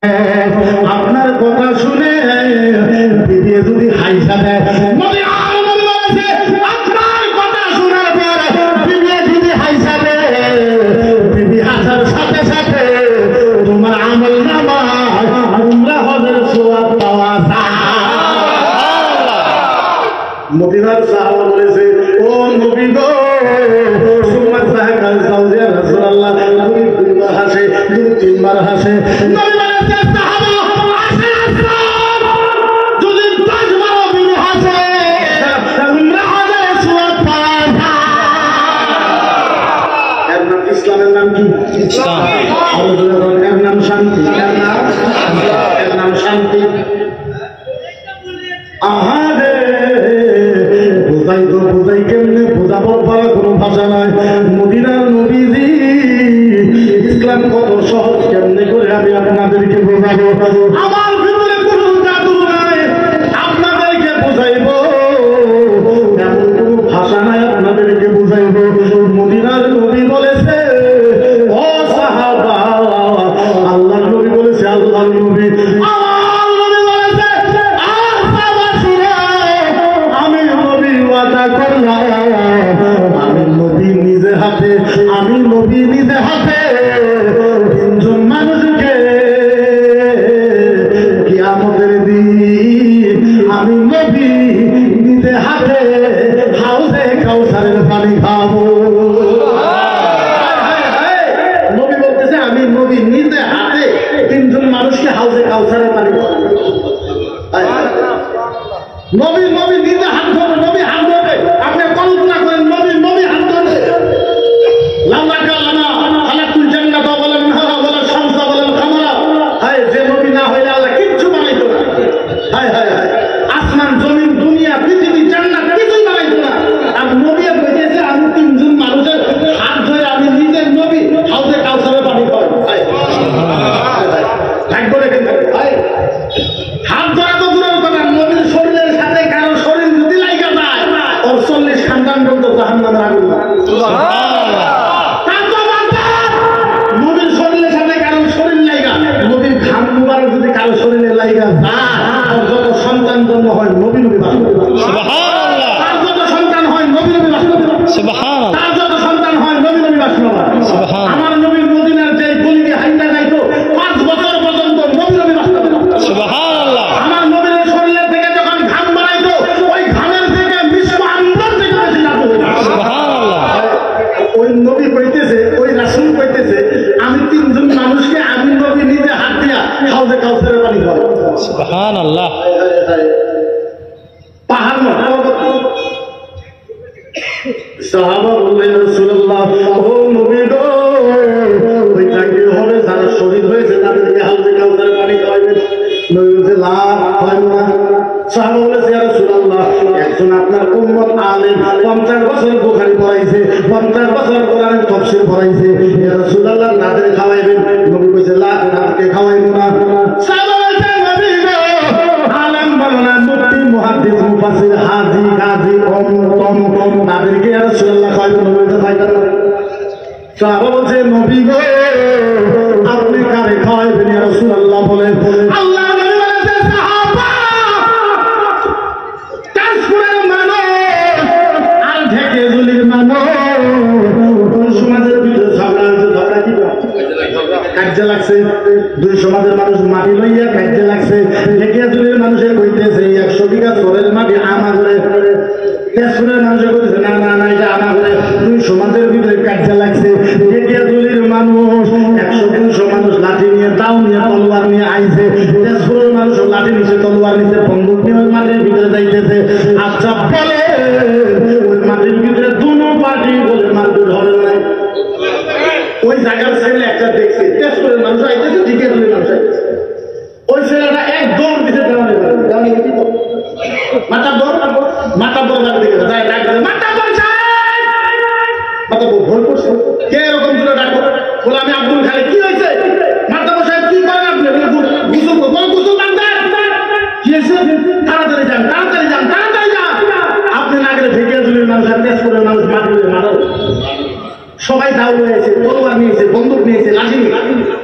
আপনার কথা শুনে দিদি যদি হাইসা দেয় আপনার কথা শোনার পর দিদি যদি হাইসা দেয় দিদি হাসার সাথে সাথে তোমার আমল নামা উমরা হজের সওয়াব পাওয়া যায়। মদিনার সাহাবা বলেছে ও নবী গো সুম্মা সাহাকাল সাউদিয়া রাসূলুল্লাহ দুইবার হাসে তিনবার হাসে নবী বলেছে সাহাবা হাসে যদি 10 বার বিনা হাসে উমরা হজের সওয়াব পাওয়া যায়। এর নাম ইসলামের নাম কি? ইসলাম। এর নাম শান্তি। এর নাম শান্তি। আহারে বুঝাই কেমনে বুঝাবার পারা কোনো ভাষা নাই। মদিনার নবীজি ইসলাম কত সহজ কেমনে করে আমি আপনাদেরকে বোঝাবো। আমার ভিতরে কোনো জাদু নাই, আপনাদেরকে বুঝাইব এমন কোনো ভাষা নাই, আপনাদেরকে বুঝাইব। মদিনার নবী বলেছে ও সাহাবা, আল্লাহ নবী বলেছে আল্লাহ নবী আমি নবী নিজে হাতে তিনজন মানুষকে কিয়ামতের দিন আমি নবী নিজে হাতে হাউজে কাউসারের পানি খাবো। নবী বলতেছে আমি নবী নিজে হাতে তিনজন মানুষকে হাউজে কাউসারের পানি খাবো। নবী নবী নিজে হাত ধরবে, নবী হাত ধরবে। আপনি কল্পনা করেন নবী হাত ধরবে। আসমান জমিন দুনিয়া পৃথিবী জান্নাত কিছুই বানাইতো না। আর নবী বলেছে আমি তিনজন মানুষের হাত ধরে আমি নিজের নবী হাউজে কাউসারের পানি খাই। ভাগ্য রেখে হাত ধরা তো দূরের কথা, নবীর শরীরের সাথে কারো শরীর যদি লাগা যায় ওর 40 সন্তান পর্যন্ত জাহান্নামে আগুন। নবীর শরীরের সাথে কারো শরীর লাগা, নবীর ঘাম মুবারক যদি কারো শরীরে লাগা যায় যত সন্তান জন্ম হয় নবী নবী সুবহানাল্লাহ, তার যত সন্তান হয় নবী নবী সুবহানাল্লাহ, তার যত সন্তান হয় নবী নবী সুবহানাল্লাহ। আমার নবীর মদিনার যে গলিতে হাইটা যাইতো 5 বছর পর্যন্ত নবী নবী সুবহানাল্লাহ। আমার নবীর শরীরের থেকে যখন ঘাম বানাইতো ওই ঘামের থেকে বিশ্ব আন্দোলন থেকে বেশি লাগতো সুবহানাল্লাহ। ওই নবী কইতেছে, ওই রাসূল কইতেছে আমি তিনজন মানুষকে আমি নবী নিজে হাত দিয়া হাউজে কাউসারের পানি খাই সুবহানাল্লাহ। পাহাড় না সাহাবা বললেন রাসূলুল্লাহ ও নবী গো ওইটা কি হবে যারা শহীদ হয়েছে তাদেরকে হাউজে কাউসারের পানি খাওয়াবেন? নবী বলেছে লা হয় না। সাহাবা বলেছে ইয়া রাসূলুল্লাহ একজন আপনার উম্মত আলেম 50 বছর বুখারী পড়াইছে, 50 বছর কোরআনের তাফসীর পড়াইছে, ইয়া রাসূলুল্লাহ তাদের খাওয়াইবেন? নবী কইছে লা তাদেরকে খাওয়াইবো না। সাহাবা বলেছে নবী গো আলেম বলো না মুফতি মুহাদ্দিস মুফাসসির হাজী গাজী অমুক তাদেরকে ইয়া রাসূলুল্লাহ খাওয়াইবো? নবী বলেছে খাইতে পারে। সাহাবা বলছে নবী গো আপনি কারে খাওয়াইবেন ইয়া রাসূলুল্লাহ বলেন? আল্লাহ নবী বলেছে সাহাবা কাশফুরের মানুষ আর ঢেকেজুলির মানুষ সমাজের ভিতরে ঝগড়া কি কাজে লাগছে, দুই সমাজের মানুষ মাটি লইয়া কাজে লাগছে। ঢেকেজুলির মানুষের কইতেছে 100 বিঘা চরের মাটি আমার ঘরে, কাশফুরের মানুষের কইতেছে না না না এটা আমার ঘরে। দুই সমাজের ভিতরে কাজে লাগছে। ঢেকেজুলির মানুষ 100-200 মানুষ লাঠি নিয়ে দাও নিয়ে তলোয়ার নিয়ে আইছে, কাশফুরের মানুষ লাঠি নিচে তলোয়ার নিচে বন্দুক নিয়ে মাটির ভিতরে যাইতেছে। আচ্ছা বলে ওই মাটির ভিতরে দুনো পার্টি বলে মারপিট হবে না? ওই জায়গার ছেলে একটা দেখছে কাশফুরের মানুষ আইতেছে, ঢেকেজুলির মানুষ আইতেছে। ওই ছেলেটা এক দৌড় দিতে দেওয়ানি মাথা বড় দিকে যায় ডাক মাথা বলছে মাথা ভুল করছে কে এরকম করে ডাকবো বলে আমি আব্দুল খালিক। কি হয়েছে? মাথা বসায় কি করেন আপনি? গুসল বান্ধেন কি হয়েছে? তাড়াতাড়ি যান তাড়াতাড়ি যান তাড়াতাড়ি যান। আপনি না গেলে ঢেকেজুলির মানুষ আর তেজপুরের মানুষ মাটি মারো। সবাই দাও হয়েছে, তলোয়ার নিয়েছে, বন্দুক নিয়েছে, লাঠি নিয়েছে।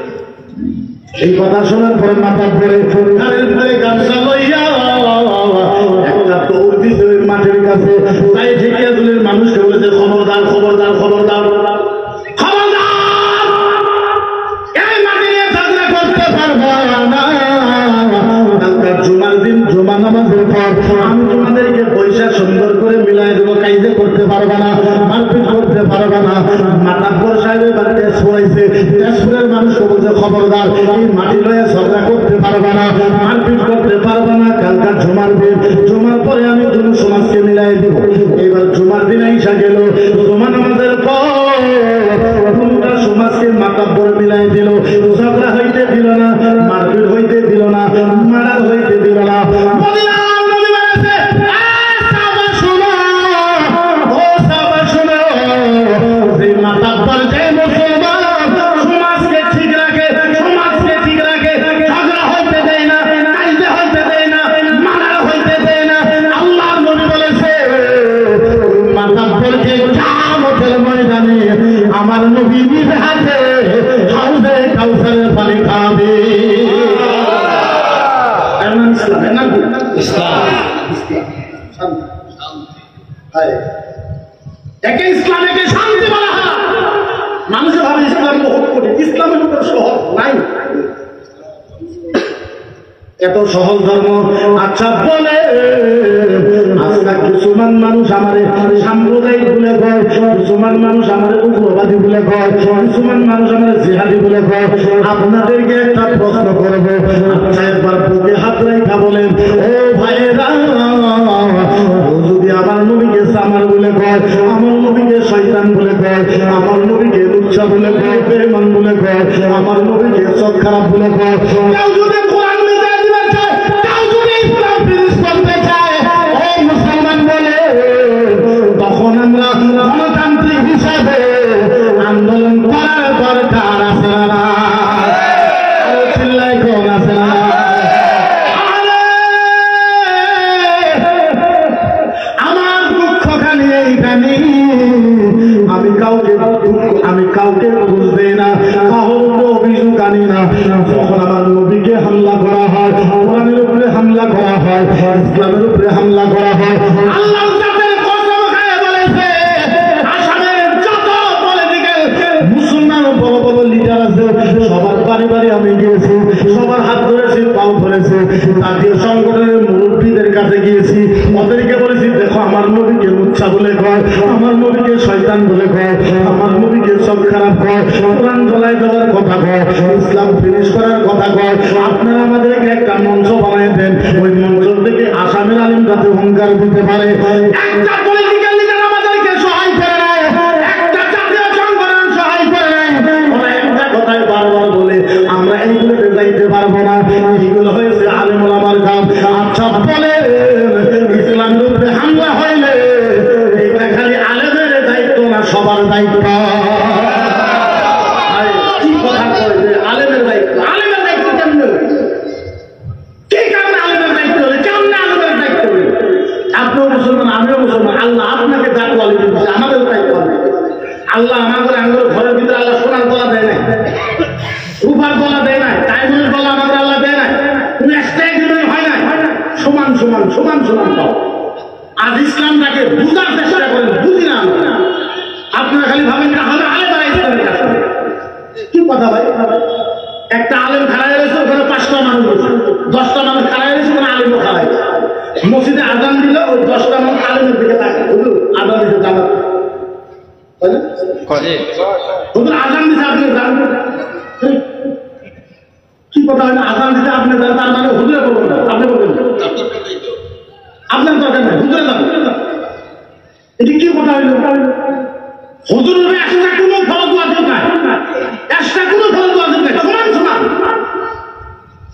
শোনার পরে মাথা ধরে গানের ভিতরে গামছা লইয়া একটা দৌড় দিছে ওই মাঠের কাছে, তাই ঢেকিয়াজুলির মানুষকে বলেছে খবরদার খবরদার খবরদার জুমার দিন জুমা নামাজের পর আমি তোমাদেরকে পয়সা সুন্দর করে মিলাই দেবো, কাইজে করতে পারবে না, মারপিট করতে পারবে না। মাতাব্বর সাহেবের বাড়িতে শোয়াইছে, তেজপুরের মানুষকে বলছে খবরদার এই মাটি লয়ে ঝগড়া করতে পারবে না, মারপিট করতে পারবে না। কালকার জুমার দিন, জুমার পরে আমি দুটো সমাজকে মিলাই দেব। এবার জুমার দিন আইসা গেল, জুমা নামাজের পর দুটা সমাজকে মাতাব্বর মিলাই দিল, ঝগড়া হইতে দিল না, মারপিট হইতে দিল না, মারার হইতে দিল না। মাতাব্বর যে মুসলমান সমাজকে ঠিক রাখে, সমাজকে ঠিক রাখে, ঝগড়া হইতে দেয় না, কাইদে হইতে দেয় না, মারার হইতে দেয় না। আল্লাহ নবী বলেছে মাতাব্বরকে কিয়ামতের ময়দানে আমার নবী নিজ হাতে হাউজে কাউসারের পানি খাবে। একে ইসলাম, একে শান্তি বলা হয়। মানুষের ভাবে ইসলাম বহুত কঠিন, ইসলামের উপর সহজ নাই, এত সহজ ধর্ম। আচ্ছা বলে আজকাল মুসলমান মানুষ আমারে সাম্প্রদায়িক বলে কয়, মুসলমান মানুষ আমারে উগ্রবাদী বলে কয়, মুসলমান মানুষ আমারে জিহাদি বলে কয়। আপনাদেরকে একটা প্রশ্ন করব, আচ্ছা একবার বুকে হাত রাখা বলেন, ও ভাইয়েরা, যদি আমার নবীকে সামার বলে কয়, আমার নবীকে শয়তান বলে কয়, আমার নবীকে লুচ্ছা বলে কয়, বেঈমান বলে কয়, আমার নবীকে চোখ খারাপ বলে কয়, কেউ যদি কোরআন মিটাই দিতে চায়, কেউ যদি ইসলাম ফিরিস করতে চায়, ও মুসলমান বলে, তখন আমরা গণতান্ত্রিক হিসাবে আন্দোলন করার দরকার আছে না? চিল্লাই কোন আছে না? আমি কাউকে ঘুষ দেই না, কাউকে অভিযোগ আনি না। যখন আমার নবীকে হামলা করা হয়, কোরআনের উপরে হামলা করা হয়, ইসলামের উপরে হামলা করা হয়, আল্লাহ মুসলমান বড় বড় লিডার আছে, সবার বাড়ি বাড়ি আমি গিয়েছি, সবার হাত ধরেছি, পাও ধরেছি, জাতীয় সংগঠনের মুরব্বীদের কাছে গিয়েছি, ওদেরকে বলেছি দেখো আমার নবীকে লুচ্ছা বলে কয়, আমার নবীকে শয়তান বলে কয়, আমার নবীকে সব খারাপ কয়, কোরআন জ্বলাই দেওয়ার কথা কয়, ইসলাম ফিনিশ করার কথা কয়। আপনারা আমাদেরকে একটা মঞ্চ বানিয়ে দেন, ওই মঞ্চ থেকে আসামের আলিম যাতে হুঙ্কার দিতে পারে। একটা পলিটিক্যাল লিডার আমাদেরকে সহায় করে নেয়, একটা জাতীয় সংগঠন সহায় করে নেয়, ওরা একটা কথাই বারবার বলে আমরা এইগুলোতে যাইতে পারবো না, এইগুলো হয়েছে আলেম ওলামার কাম। আচ্ছা বলে ইসলামের উপরে হামলা হইলে এটা খালি আলেমের দায়িত্ব না, সবার দায়িত্ব? কি কথা কয় যে আলেমের দায়িত্ব? আলেমের দায়িত্ব কেমনে? কি কারণে আলেমের দায়িত্ব হলে? কেমনে আলেমের দায়িত্ব হলে? আপনিও মুসলমান, আমিও মুসলমান, আল্লাহ আপনাকে যা কোয়ালিটি দিচ্ছে আমাদের তাই কোয়ালিটি। আল্লাহ আমাদের আঙ্গুর ঘরের ভিতরে আল্লাহ সোনার গলা দেয় নাই, রূপার গলা দেয় নাই, ডায়মন্ড গলা আমাদের আল্লাহ দেয় নাই, তুমি একটাই দিনের হয় নাই, সমান সমান সমান সমান পাও। আজ ইসলামটাকে বুঝার চেষ্টা করেন, বুঝি না আমরা। আপনারা খালি ভাবেন তাহলে আলেমারা ইসলামের কাছে। কি কথা ভাই? একটা আলেম খাড়াই রয়েছে, ওখানে 5টা মানুষ রয়েছে, 10টা মানুষ খাড়াই রয়েছে, ওখানে আলেমও খাড়াই। মসজিদে আজান দিল, ওই 10টা মানুষ আলেমের দিকে তাকায়, বুঝলো আজান দিতে জানাত, হুজুর আজান দিতে আপনি জানবেন কি কথা হয় না? আজান দিতে আপনি যান, তার মানে হুজুরে বলবেন না, আপনি বলবেন আপনার দরকার নেই, হুজুরে যাবেন। এটি কি কথা হইল? হুজুরের একটা কোনো ফরজ ওয়াজিব নাই, একটা কোনো ফরজ ওয়াজিব নাই, সমান সমান।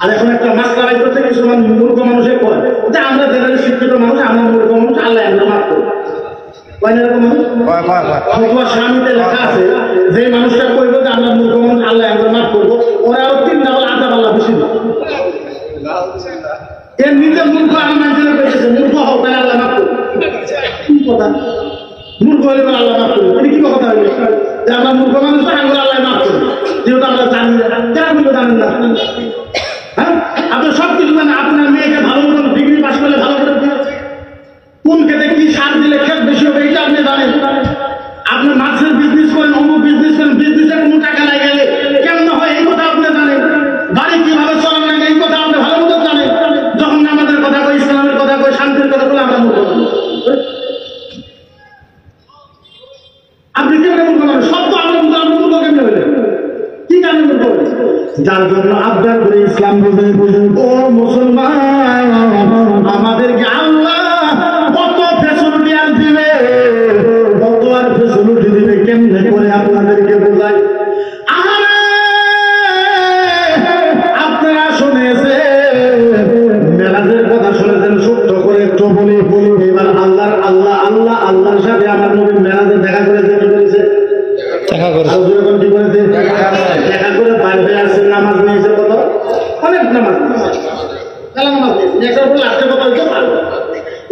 আর এখন একটা মাসলা রাইতে কিছু মূর্খ মানুষে কয় যে আমরা যেখানে শিক্ষিত মানুষ, আমরা মূর্খ মানুষ, আল্লাহ আমরা মাফ করবো। স্বামীতে লেখা আছে যে মানুষটা কইব যে আমরা মূর্খ মানুষ, আল্লাহ আমরা মাফ করবো, ওরা আরো 3 ডাবল আধা পাল্লা বেশি না। এর নিজে মূর্খ আর মানুষের পেয়েছে, মূর্খ হোক তাহলে আল্লাহ মাফ করবো। কি কথা? মূর্খ হলে আল্লাহ মাফ করবো, এটা কি কথা হইল? যে আমরা মূর্খ মানুষ, আল্লাহ মাফ করবো, যেহেতু আমরা জানি না, কেন জানেন না? যার জন্য আবদার করে ইসলাম বুঝে। ও মুসলমান, আমাদেরকে আল্লাহ কত ফেসিলিটি আর দিবে, কত আর ফেসিলিটি দিবে, কেমনে করে আপনাদেরকে বোঝাই। আপনারা শুনেছেন, মেরাজের কথা শুনেছেন, সত্য করে একটু বলি। এবার আল্লাহর সাথে আমার নবী মেরাজে দেখা করেছে, কি করেছে? দেখা করেছে। কি করেছে? দেখা করে বাইরে হয়ে আসছে, নামাজ নিয়েছে, কত অনেক নামাজ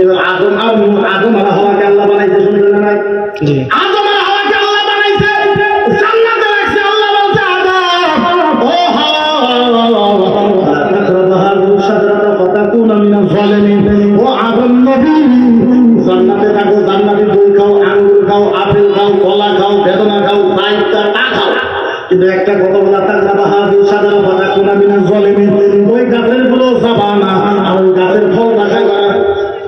এবার আদম আর হাওয়াকে আল্লাহ বানাইছে, শুনতে নাই? আদম আর হাওয়াকে আল্লাহ বানাইছে, জান্নাতে রাখছে। আল্লাহ বলছে আদম ও জান্নাতে থাকো, জান্নাতে দই খাও, আঙ্গুর খাও, আপেল খাও, কলা খাও, বেদনা খাও, তা খাও, কিন্তু একটা কথা বলা থাকবে বাহাদুর সাদা কথা কোনা মিনা জলেমি, ওই গাছের গুলো যাবা না, আর ওই গাছের ফল না খাইবা না,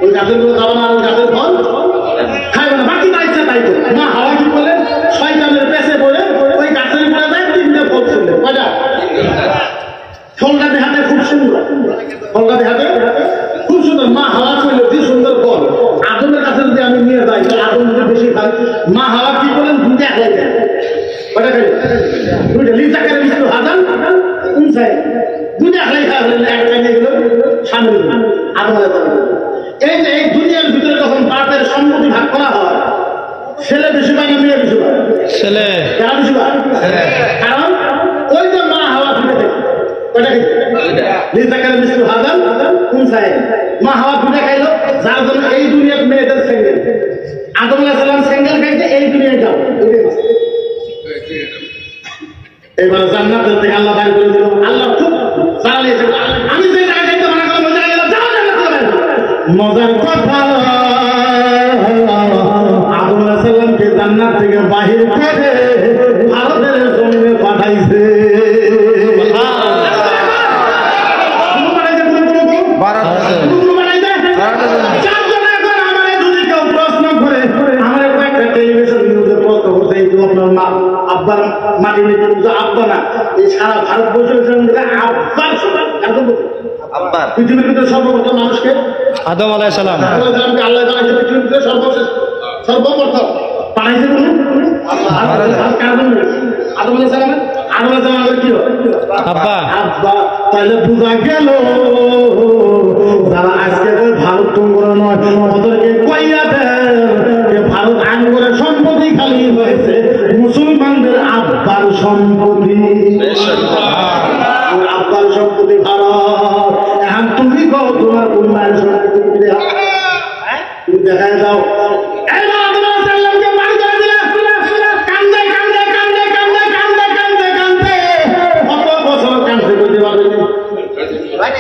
ওই গাছের গুলো যাবা না, আর ওই গাছের ফল খাইবা না, বাকি না ইচ্ছা তাই তো। মা হাওয়া কি বলে? শয়তানের পেছে বলে ওই গাছের গুলো যায়, তিনটে ফল ছিল, কয়টা? ফলটা দেখাতে খুব সুন্দর, ফলটা দেখাতে খুব সুন্দর। মা হাওয়া ছিল কি সুন্দর ফল, আদমের কাছে যদি আমি নিয়ে যাই, আদম যদি বেশি খাই, মা হাওয়া কি বলেন? দুইটা খাই দেয়, কয়টা খাই? দুইটা। লিজা করে বিষ্ণু হাজান উনসাই দুইটা খাই খাওয়া, এক খাই নিয়ে গেল সামনে আদম। এই যে এই দুনিয়ার ভিতরে যখন বাপের সম্পত্তি ভাগ করা হয়, ছেলে বেশি পায় না মেয়ে বেশি পায়? ছেলে। কারা বেশি পায়? কারণ ওই যে মা হাওয়া ফিরে থাকে, কয়টা খাই? লিজা করে বিষ্ণু হাজান উনসাই, মা হাওয়া দুইটা খাইলো, যার জন্য এই দুনিয়ার মেয়েদের সিঙ্গেল। আদম আলাইহিস সালাম সিঙ্গেল খাইছে, এই দুনিয়ায় যাও। এবার জান্নাতের থেকে আল্লাহ বাইর করে দিল। আল্লাহ খুব জ্বালিয়েছে, আমি যে জায়গায় যাইতে মানা করলাম, ওই জায়গায় গেলাম, যাও জান্নাতে যাবে। মজার কথা, আদম আলাইহিস সালামকে জান্নাত থেকে বাহির করে ভারতের জমিনে পাঠাইছে। আব্বার মাটি নিতে আব্বা না, এই সারা ভারতবর্ষের আব্বার পৃথিবীর ভিতরে সর্বপ্রথম মানুষকে আদম আলাইহিস সালাম আল্লাহ বানাইছে, পৃথিবীর ভিতরে সর্বপ্রথম বানাইছে আদম আলাইহিস সালাম। আদম আলাইহিস সালামের কি আব্বা? আব্বা। তাহলে বোঝা গেল যারা আজকে ভারত তোমরা নয়, ওদেরকে কইয়া দেন ভারত আঙ্গুরের সম্পত্তি খালি হয়েছে, মুসলমানদের আব্বার সম্পত্তি, আব্বার সম্পত্তি ভারত। এখন তুমি কও তোমার উন্নয়ন সম্পত্তি দেখায় দাও।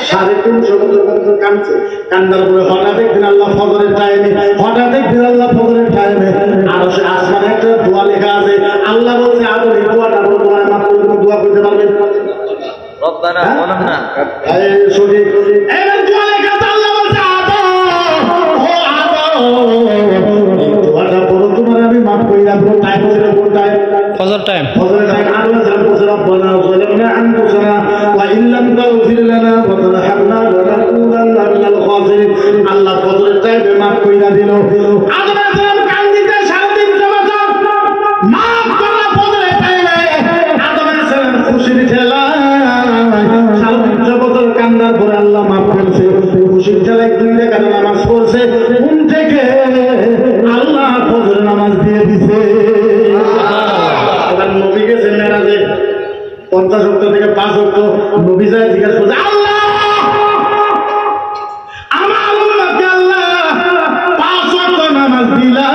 সাড়ে 300 বছর পর্যন্ত কাঁদছে, কান্দার পরে হঠাৎ একদিন আল্লাহ ফজরের টাইমে, আরো সে আসমানে একটা দোয়া লেখা আছে। আল্লাহ বলছে আদম এই দোয়াটা বলো, তোমার মাত্র দোয়া করতে পারবেন? রব্বানা ওয়ালানা সঠিক এর দোয়া লেখা আছে। আল্লাহ বলছে আদম ও আদম এই দোয়াটা বলো, তোমার আমি মাফ করে দেব। টাইম হচ্ছে কোন টাইম? ফজর টাইম। ফজরের টাইম। আল্লাহ বলছে রব্বানা যালামনা আনফুসানা ওয়া ইন লাম তাগফির লানা ওয়া তারহামনা লানাকুনান্না মিনাল খাসিরিন। আল্লাহ ফজরের টাইমে মাফ করে দিল। আদম আলাইহিস কান্দিতে 3.5 বছর মাফ করা ফজরের টাইমে। আদম আলাইহিস খুশির ঠেলায় 3.5 বছর কান্দার পরে আল্লাহ মাফ করছে। খুশির ঠেলায় 2 রাকাত নামাজ পড়ছে, ঘুম থেকে আল্লাহ ফজরের নামাজ দিয়ে দিছে। সুবহানাল্লাহ। নবী গেছেন মেরাজে 50 ওয়াক্ত থেকে 5 ওয়াক্ত। নবী যায় জিজ্ঞাসা করছে, আল্লাহ আমার উম্মতকে আল্লাহ 5 ওয়াক্ত নামাজ দিলা,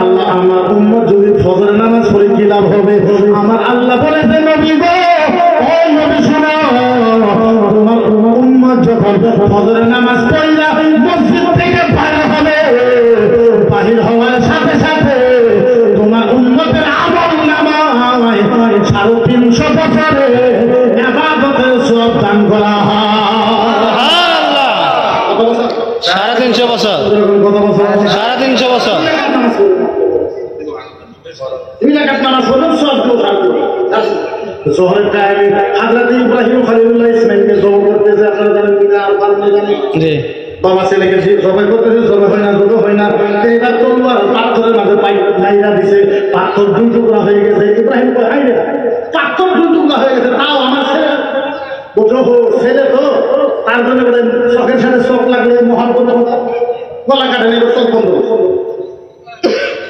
আল্লাহ আমার উম্মত যদি ফজরের নামাজ পড়ে কি লাভ হবে? আমার আল্লাহ বলেছে নবী গো, ও নবী শোনো, তোমার উম্মত যখন ফজরের নামাজ পড়লা মসজিদ থেকে বাইরে হবে, বাহির হওয়ার সাথে সাথে তোমার উম্মতের আমল নামায় 350 বছরে ইবাদতের সওয়াব দান করা হয়। সুবহানাল্লাহ। কত বছর? 350 বছর। কত বছর? 350 বছর। 2 রাকাত নামাজ পড়লে সওয়াব দান। জোহরের টাইমে হযরত ইব্রাহিম খলিলুল্লাহ ইসমাইলকে জবাই করতেছে। আপনারা জানেন কিনা আর জানেন? জি। বাবা ছেলেকে জবাই করতেছে, জবাই হয় না, জবাই হয় না। এবার তলোয়ার পাথরের মাঝে মাইরা দিছে, পাথর দুই টুকরা হয়ে গেছে। ইব্রাহিম কয় হাই রে, পাথর দুই টুকরা হয়ে গেছে, তাও আমার ছেলে ছেলে তো তার জন্য বলেন চোখের সাথে চোখ লাগলে মহাব্বত গলা কাটে নেবে, চোখ বন্ধ,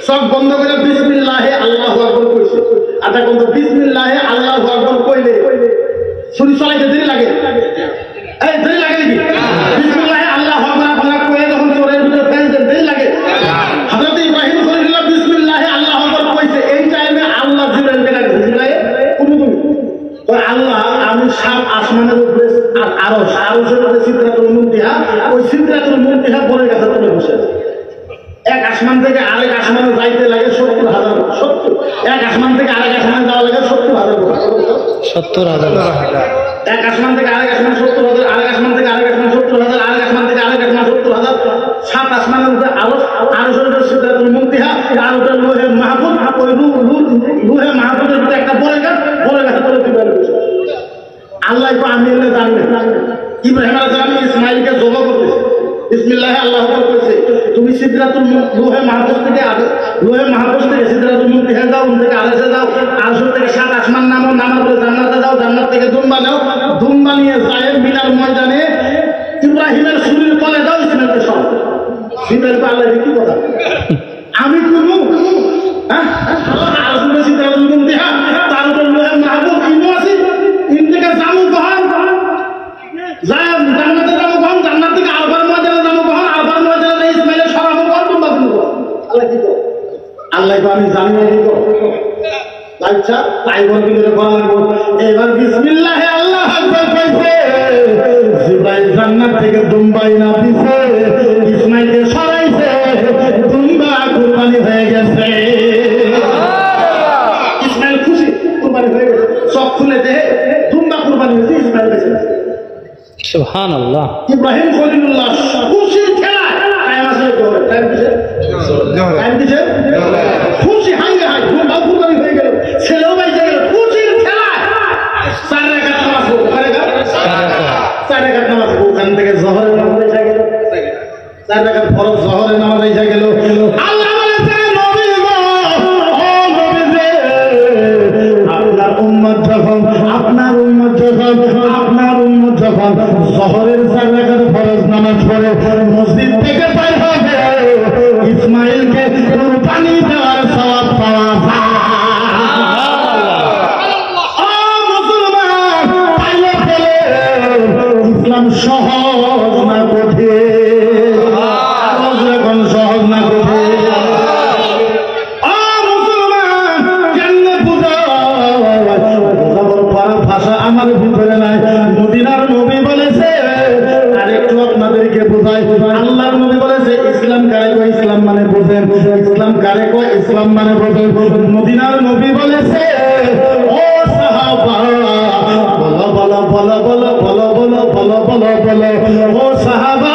চোখ বন্ধ করে বিসমিল্লাহে আল্লাহু আকবার কইছে। আচ্ছা কোন বিসমিল্লাহে আল্লাহু আকবার কইলে ছুরি চলাইতে দেরি লাগে? এই দেরি লাগে নাকি? বিসমিল্লাহে আল্লাহু আকবার কইলে যখন চোরের ভিতরে ফেলতে দেরি লাগে? হযরত ইব্রাহিম খলিলুল্লাহ বিসমিল্লাহে আল্লাহু আকবার কইছে, এই টাইমে আল্লাহ জিবরাইলকে ডাকছে। জিবরাইল কোন তুমি আল্লাহ, আমি সাত আসমানের উপরে আরশের মধ্যে সিদরাতুল মুনতাহা, ওই সিদরাতুল মুনতাহা পড়ে গেছে, তুমি বসে আছো। এক আসমান থেকে আরেক আসমানে যাইতে লাগে 70,000 বছর। এক আসমান থেকে আরেক আসমানে যাওয়া লাগে 70,000 বছর। 70,000। এক আসমান থেকে আরেক আসমান 70,000, আরেক আসমান থেকে আরেক আসমান 70,000, আরেক আসমান থেকে আরেক আসমান 70,000। সাত আসমানের উপরে আরশের উপরে সিদরাতুল মুনতাহা, আর উপরে লোহে মাহফুজ, ওই লোহে মাহফুজের ভিতরে একটা পড়ে গেছে পড়ে বসে। আল্লাহ তো আমি এলে জানবে। ইব্রাহিম আলাইহিস সালাম ইসমাইলকে জবাই করতেছে, বিসমিল্লাহ আল্লাহু আকবার কইছে। তুমি সিদরাতুল লোহে মাহফুজ থেকে সিদরাতুল মুনতাহা যাও, ওখান থেকে আরশে যাও, আরশ থেকে সাত আসমান নামো, নামার পরে জান্নাতে যাও, জান্নাত থেকে দুম্বা নাও, দুম্বা নিয়ে যায় মিনার ময়দানে ইব্রাহিমের ছুরির তলে দাও, ইসমাইলকে সব। সিদরাতুল আল্লাহ কি কথা আমি কোন হ্যাঁ আরশ থেকে সিদরাতুল মুনতাহা, তার উপর লোহে মাহফুজ কি আছে, ইন থেকে জামু কহান যায়, জান্নাতে যাবো কখন, জান্নাত থেকে আরফার ময়দানে যাবো কখন, আরফার ময়দানে ইসমাইলের সরাবো কখন, তোমরা শুনবো। আল্লাহ কি কর, আল্লাহ তো আমি জানি না কি কর। আচ্ছা তাই বল ভিতরে করা লাগবো। এবার বিসমিল্লাহে আল্লাহু আকবার কইছে, জিবরাইল জান্নাত থেকে দুম্বাই না দিছে, ইসমাইলকে সরাইছে, দুম্বা কুরবানি হয়ে গেছে। ইসমাইল খুশি, কুরবানি হয়ে গেছে, সব খুলে দেহে দুম্বা কুরবানি হয়েছে, ইসমাইল বেঁচে গেছে। সুবহানাল্লাহ। ইব্রাহিম খলিলুল্লাহ খুশির খেলা টাইম আছে, টাইম দিছে, খুশি হাঙ্গে হাই, দুম্বা কুরবানি হয়ে গেল, ছেলেও বেঁচে গেল, খুশির খেলা। 4 রাকাত নামাজ পড়ো, 4 রাকাত নামাজ পড়ো, ওখান থেকে জোহরের নামাজ এসে গেল, 4 রাকাত ফরজ জোহরের নামাজ এসে গেল। আল্লাহ বলেছে নবী গো, ও নবী যে আপনার উম্মত যখন জোহরের 4 রাকাত ফরজ নামাজ পড়ে মসজিদ থেকে বের হবে, ইসমাইলকে কুরবানি দেওয়ার সওয়াব পাওয়া যায়। ইসলাম সহজ না কঠিন? এখন সহজ না কঠিন? মুসলমান কেমনে বুঝাবার ভাষা আমার ভিতরে নাই। মদিনার নবী বলেছে, আরেকটু আপনাদেরকে বোঝাই। আল্লাহর নবী বলেছে ইসলাম কারে কয়, ইসলাম মানে বোঝেন, ইসলাম কারে কয়, ইসলাম মানে বোঝেন। মদিনার নবী বলেছে, ও সাহাবা বলো বলো বলো বলো বলো বলো বলো বলো বলো, ও সাহাবা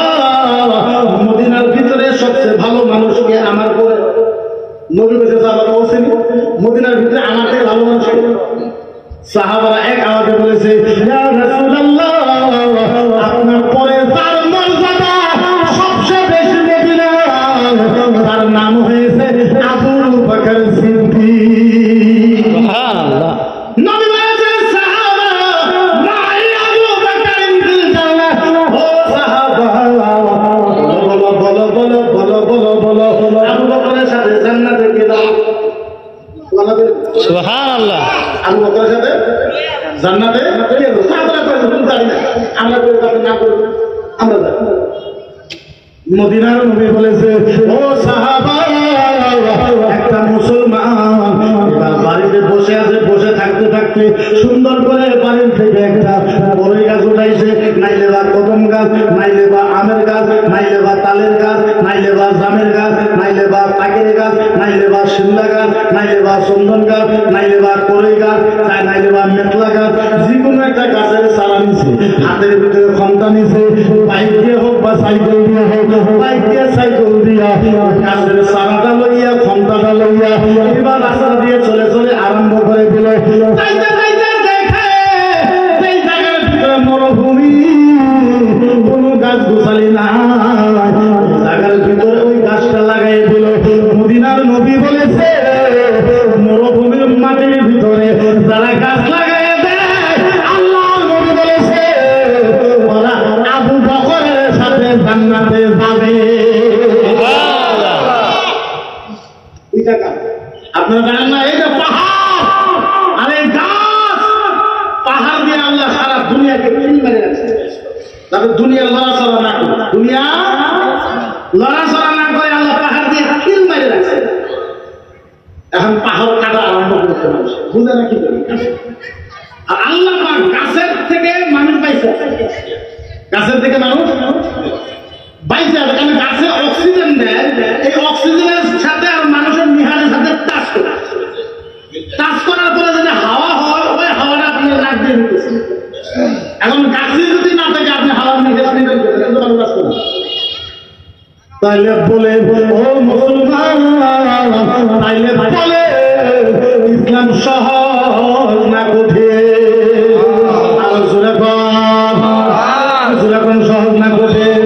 মদিনার ভিতরে সবচেয়ে ভালো মানুষকে আমার করে নবী বলেছে, সাহাবারা বলছেন মদিনার ভিতরে আমার থেকে ভালো মানুষ। সাহাবারা এক আওয়াজে বলেছে, ইয়া রাসূলুল্লাহ আপনার পরে তার মর্যাদা সবচেয়ে বেশি মদিনার, তার নাম হয়েছে আবু বকর সিদ্দিক। সুবহানাল্লাহ। নবী বলেছেন সাহাবা মাই আবু বকর ফিল জান্নাহ, ও সাহাবা বলো বলো বলো বলো বলো বলো বলো আবু বকরের সাথে জান্নাতে গেলাম। সুবহানাল্লাহ। আবু বকরের সাথে জান্নাতে গেল। সাহাবারা কয় তুমি জানি না, আমরা কই কথা না করি, আমরা জানি। মদিনার নবী বলেছে, ও সাহাবা একটা মুসলমান এবার বাড়িতে বসে আছে, বসে থাকতে থাকতে সুন্দর করে বাড়ির থেকে একটা বড়ই গাছ উঠাইছে, নাইলে বা কদম গাছ, নাইলে বা আমের গাছ, নাইলে বা তালের গাছ, নাইলে বা জামের গাছ, নাইলে বা পাকের গাছ, নাইলে বা শিমলা গাছ, নাইলে বা চন্দন গাছ, নাইলে বা কড়ই গাছ, নাইলে বা মেতলা গাছ, যে কোনো একটা গাছের চারা নিছে, হাতের ভিতরে ক্ষমতা নিছে, বাইক দিয়ে হোক বা সাইকেল দিয়ে হোক, বাইক দিয়ে সাইকেল দিয়া গাছের চারাটা লইয়া ক্ষমতাটা লইয়া এবার রাস্তা দিয়ে চলে চলে আরম্ভ করে দিল। মরুভূমি, কোনো গাছ গোছালি না, জায়গার ভিতরে ওই গাছটা লাগাই দিল। মদিনার নবী বলেছে মরুভূমির মাটির ভিতরে যারা গাছ লাগাই দেয়, আল্লাহ নবী বলেছে ওরা আবু বকরের সাথে জান্নাতে যাবে। আপনারা জানেন না, এই যে পাহাড় আর এই গাছ, পাহাড় দিয়ে আল্লাহ সারা দুনিয়াকে কিল মেরে রাখছে। তবে দুনিয়া লড়াচড়া না করে, দুনিয়া লড়াচড়া না করে আল্লাহ পাহাড় দিয়ে কিল মেরে রাখছে। এখন পাহাড় কাটা আরম্ভ করতে মানুষ বুঝে রাখি। আর আল্লাহ গাছের থেকে মানুষ পাইছে, গাছের থেকে মানুষ বাইচে আছে, কারণ গাছে অক্সিজেন দেয়। এই অক্সিজেনের সাথে আর মানুষের নিহারের সাথে টাচ করে, টাচ করার পরে যদি হাওয়া হয়, ওই হাওয়াটা আপনার নাক দিয়ে নিতেছে। এখন গাছে যদি না থাকে আপনি হাওয়ার নিঃশ্বাস নিবেন, তাইলে বলে ও মুসলমান, তাইলে বলে ইসলাম সহজ না কঠিন? আরো জোরে কর, সহজ না কঠিন?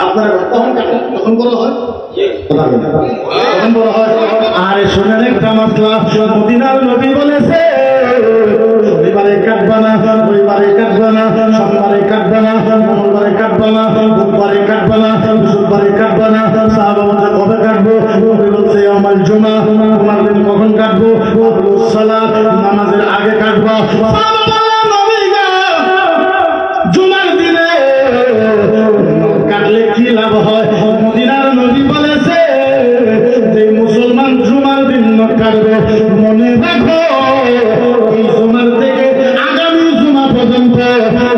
আপনারা তখন কাটেন, তখন বড় হয়, তখন বড় হয়। আরে শোনেন একটা মাসলা, মদিনার নবী বলেছে শনিবারে কাটবা না, রবিবারে কাটবা না, সোমবারে কাটবা না, মঙ্গলবারে কাটবা না, বুধবারে কাটবা না, বুধবারে কাটবা না। সাহাবা বলছে কবে কাটবো? নবী বলছে আমার জুমা। তোমার দিন কখন কাটবো? সালাত, নামাজের আগে কাটবা। জুমার দিনে কাটলে কি লাভ হয়? মদিনার নবী বলেছে যে মুসলমান জুমার দিন কাটবে, মনে রাখো এই জুমার থেকে আগামী জুমা পর্যন্ত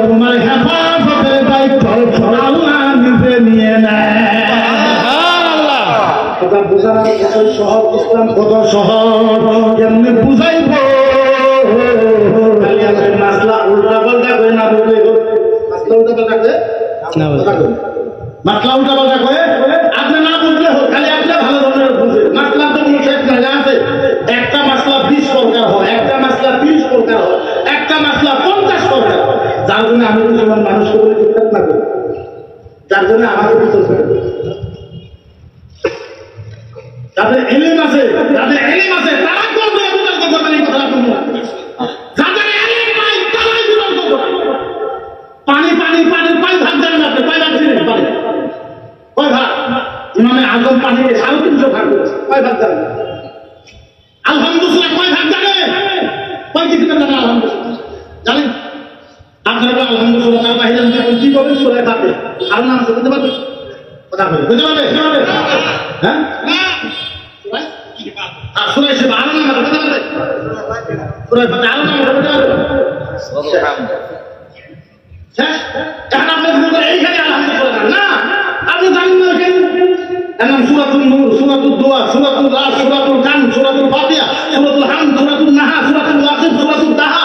তোমার হেফাজতের দায়িত্ব আল্লাহ নিজে নিয়ে নেয়। কথা বোঝানো সহজ, ইসলাম কত সহজ, কেমনি বুঝাইব? খালি আপনি মাসলা উল্টা পাল্টা করে না বুঝলে, মাসলা উল্টা পাল্টা করে মাসলা উল্টা পাল্টা করে আপনি না বুঝলে হোক, খালি আপনি ভালো ধরনের বুঝে। মাসলা তো কোনো শেষ না, আছে একটা মাসলা 20 প্রকার হয়, একটা মাসলা 30 প্রকার হয়, একটা মাসলা 50 প্রকার। যার জন্য আমি মুসলমান মানুষকে বলি চিন্তা না করি, যার জন্য আমাকে বিচার করে। যাদের এলিম আছে, যাদের এলিম আছে তারা করবে বিতর্ক করবেন, এই কথাটা শুনবো। যাদের এলিম নাই তারাই বিতর্ক করবে। পানি পানি পানি পানি ভাগ জানেন আপনি? কয় ভাগ ছিলেন? পানি কয় ভাগ? ইমামে আজম পানি 350 ভাগ করেছে। কয় ভাগ জানেন? আলহামদুলিল্লাহ কয় ভাগ জানেন? কয় কিছু জানেন? আলহামদুলিল্লাহ জানেন? আপনারা আলহামদুলিল্লাহ তার বাহিরে কি করবেন? সূরা ফাতিহা আর নাম বলতে পারবেন? কথা বলে বুঝতে পারবে? হ্যাঁ, আর সূরা শিবা আর নাম বলতে পারবে? সূরা ফাতিহা আর নাম বলতে পারবে? শেষ। এখন আপনি এইখানে আলহামদুলিল্লাহ না, আপনি জানেন না কেন? এমন সূরাতুল নূর, সূরাতুল দোয়া, সূরাতুল রাস, সূরাতুল কান, সূরাতুল ফাতিহা, সূরাতুল হামদ, সূরাতুল নাহা, সূরাতুল ওয়াকিদ, সূরাতুল দাহা,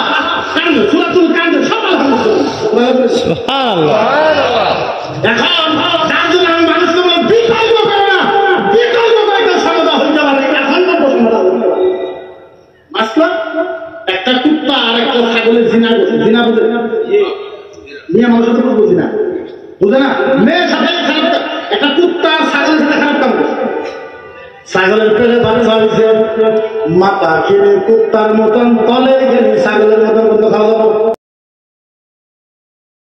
কান, সূরাতুল কান, সব আলহামদুলিল্লাহ। সুবহানাল্লাহ। এখন তার জন্য আমি মানুষকে বলি বিকল্প করে না, বিকল্প করে সমাধান হইতে পারে। এখন তো সমাধান হইতে পারে। মাসলা একটা কুত্তা আর একটা ছাগলের জিনা করছে, জিনা বুঝে মেয়ে মানুষের সাথে বুঝি না, বুঝে না? মেয়ের সাথে খারাপ, একটা কুত্তা ছাগলের সাথে খারাপ কাম করছে। ছাগলের পেটে বাচ্চা হয়েছে, মাথা খেয়ে কুত্তার মতন তলে গেলে ছাগলের মতন খাওয়া দাওয়া